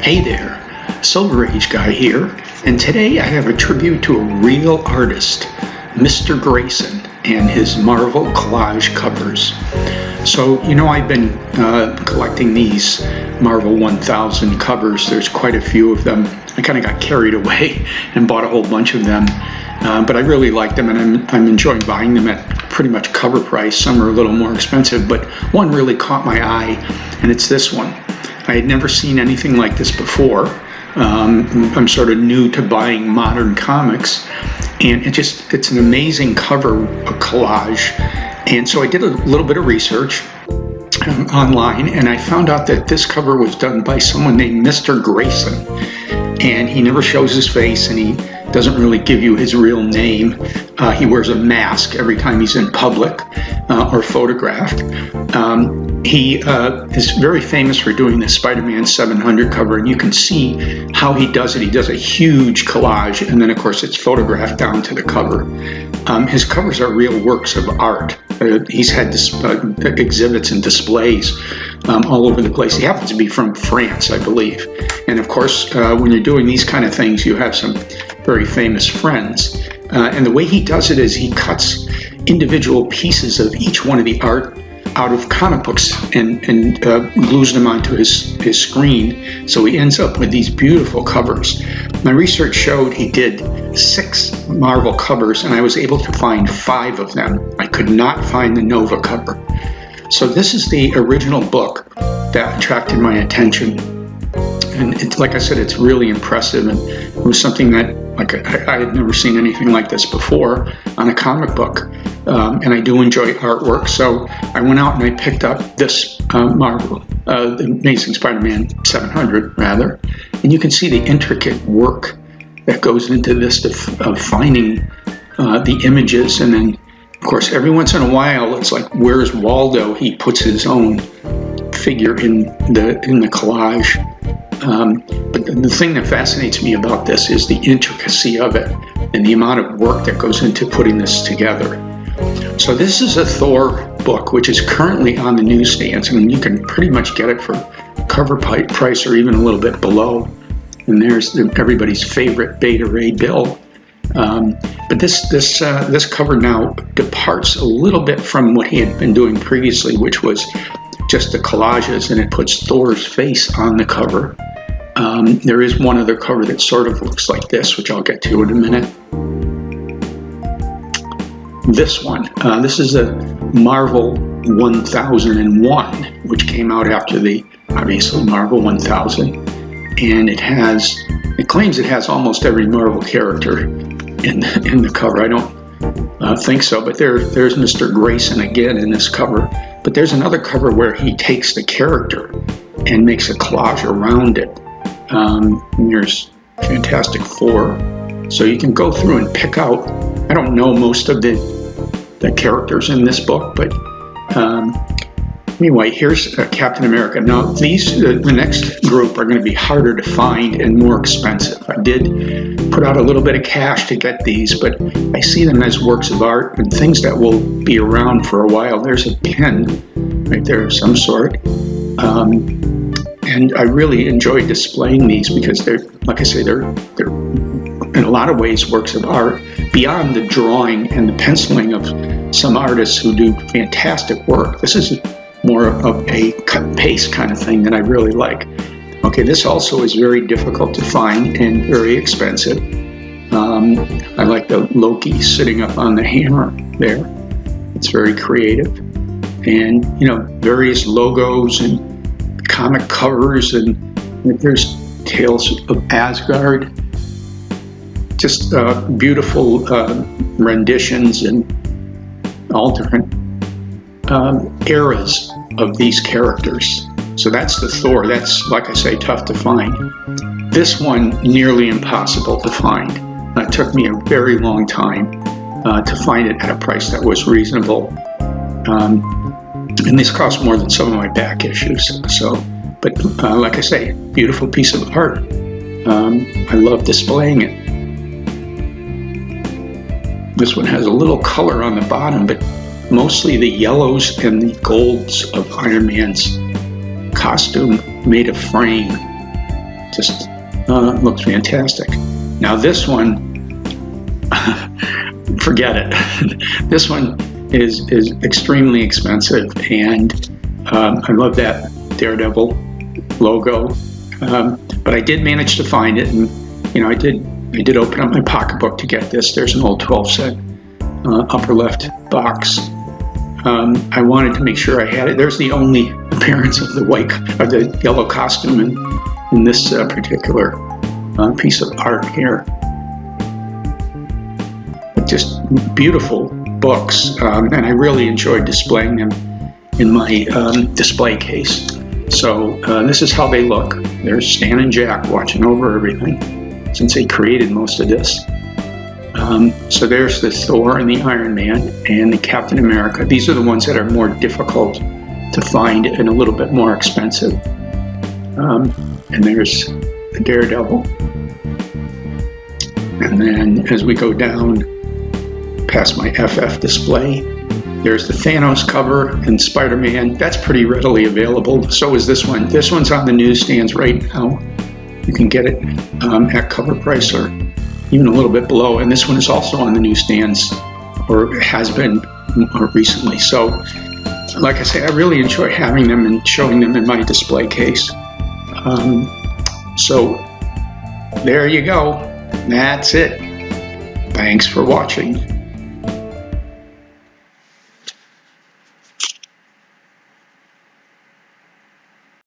Hey there, Silver Age Guy here, and today I have a tribute to a real artist, Mr. Gracin, and his Marvel Collage covers. So, I've been collecting these Marvel 1000 covers. There's quite a few of them. I kind of got carried away and bought a whole bunch of them, but I really like them, and I'm enjoying buying them at pretty much cover price. Some are a little more expensive, but one really caught my eye, and it's this one. I had never seen anything like this before. I'm sort of new to buying modern comics, and it's an amazing cover, a collage. And so I did a little bit of research online, and I found out that this cover was done by someone named Mr. Gracin, and he never shows his face, and he doesn't really give you his real name. He wears a mask every time he's in public or photographed. He is very famous for doing the Spider-Man 700 cover, and you can see how he does it. He does a huge collage, and then of course it's photographed down to the cover. His covers are real works of art. He's had exhibits and displays all over the place. He happens to be from France, I believe. And of course, when you're doing these kind of things, you have some very famous friends. And the way he does it is he cuts individual pieces of each one of the art out of comic books and glues them onto his screen. So he ends up with these beautiful covers. My research showed he did 6 Marvel covers, and I was able to find 5 of them. I could not find the Nova cover. So this is the original book that attracted my attention. And like I said, it's really impressive, and it was something that I had never seen anything like this before on a comic book. And I do enjoy artwork, so I went out and I picked up this Marvel, the Amazing Spider-Man 700, rather. And you can see the intricate work that goes into this of finding the images, and then, of course, every once in a while, it's like, where's Waldo? He puts his own figure in the collage. But the thing that fascinates me about this is the intricacy of it and the amount of work that goes into putting this together. So this is a Thor book, which is currently on the newsstands. I mean, you can pretty much get it for cover price or even a little bit below. And there's everybody's favorite Beta Ray Bill. But this cover now departs a little bit from what he had been doing previously, which was just the collages, and it puts Thor's face on the cover. There is one other cover that sort of looks like this, which I'll get to in a minute. This one, this is a Marvel 1001, which came out after the, obviously, Marvel 1000. And it claims it has almost every Marvel character in the cover. I don't think so, but there's Mr. Gracin again in this cover. But there's another cover where he takes the character and makes a collage around it. And there's Fantastic Four. So you can go through and pick out, I don't know most of the characters in this book, but anyway, here's Captain America. Now, the next group are going to be harder to find and more expensive. I did put out a little bit of cash to get these, but I see them as works of art and things that will be around for a while. There's a pen right there of some sort. And I really enjoy displaying these because they're, like I say, they're in a lot of ways works of art beyond the drawing and the penciling of some artists who do fantastic work. This is more of a cut and paste kind of thing that I really like. Okay, this also is very difficult to find and very expensive. I like the Loki sitting up on the hammer there. It's very creative. And, various logos and comic covers, and there's Tales of Asgard. Just beautiful renditions and all different eras of these characters. So that's the Thor. That's, like I say, tough to find. This one, nearly impossible to find. It took me a very long time to find it at a price that was reasonable. And this cost more than some of my back issues. But like I say, beautiful piece of art. I love displaying it. This one has a little color on the bottom, but mostly the yellows and the golds of Iron Man's costume made a frame. Just looks fantastic. Now this one, forget it. This one is extremely expensive, and I love that Daredevil logo. But I did manage to find it, and I did open up my pocketbook to get this. There's an old 12 set upper left box. I wanted to make sure I had it. There's the only appearance of the yellow costume in this particular piece of art here. Just beautiful books, and I really enjoyed displaying them in my display case. So this is how they look. There's Stan and Jack watching over everything, since they created most of this. So there's the Thor and the Iron Man and the Captain America. These are the ones that are more difficult to find and a little bit more expensive. And there's the Daredevil. And then as we go down past my FF display, there's the Thanos cover and Spider-Man. That's pretty readily available. So is this one. This one's on the newsstands right now. You can get it at cover price or even a little bit below. And this one is also on the newsstands, or has been more recently. So, like I say, I really enjoy having them and showing them in my display case. So there you go. That's it. Thanks for watching.